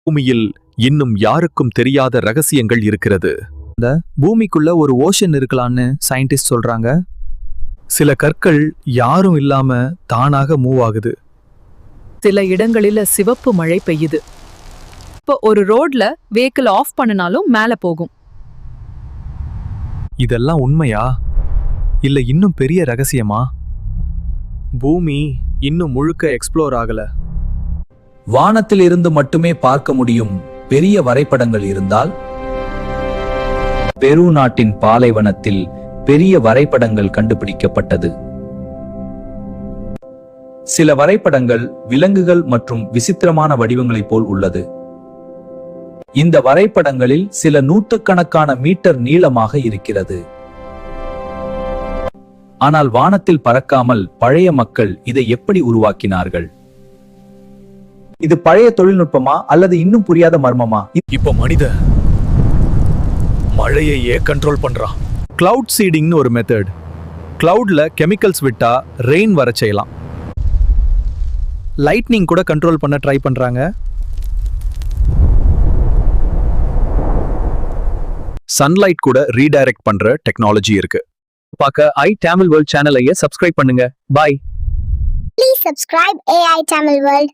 பூமியில் இன்னும் யாருக்கும் தெரியாத ரகசியங்கள் இருக்கிறது. இந்த பூமிக்குள்ள ஒரு ஓஷன் இருக்கலாம்னு சயின்டிஸ்ட் சொல்றாங்க. சில கற்கள் யாரும் இல்லாம தானாக மூவ் ஆகுது. சில இடங்களில சிவப்பு மழை பெய்யுது. இப்போ ஒரு ரோட்ல வெஹிக்கிள் ஆஃப் பண்ணினாலும் மேல போகும். இதெல்லாம் உண்மையா இல்ல இன்னும் பெரிய ரகசியமா? பூமி இன்னும் முழுக்க எக்ஸ்ப்ளோர் ஆகல. வானத்தில் இருந்து மட்டுமே பார்க்க முடியும் பெரிய வரைபடங்கள் இருந்தால்? பெரு நாட்டின் பாலைவனத்தில் பெரிய வரைபடங்கள் கண்டுபிடிக்கப்பட்டது. சில வரைபடங்கள் விலங்குகள் மற்றும் விசித்திரமான வடிவங்களைப் போல் உள்ளது. இந்த வரைபடங்களில் சில நூற்றுக்கணக்கான மீட்டர் நீளமாக இருக்கிறது. ஆனால் வானத்தில் பறக்காமல் பழைய மக்கள் இதை எப்படி உருவாக்கினார்கள்? இது பழைய தொழில்நுட்பமா அல்லது இன்னும் புரியாத மர்மமா? இப்ப மனித மழையையே கண்ட்ரோல் பண்றான். கிளவுட் சீடிங்னு ஒரு மெத்தட். கிளவுட்ல கெமிக்கல்ஸ் விட்டா ரெயின் வர செய்யலாம். லைட்னிங் கூட கண்ட்ரோல் பண்ண ட்ரை பண்றாங்க. சன்லைட் கூட ரீடைரக்ட் பண்ற டெக்னாலஜி இருக்கு. பார்க்க iTamil World சேனலையே சப்ஸ்கிரைப் பண்ணுங்க. பாய். Please subscribe AI Tamil World.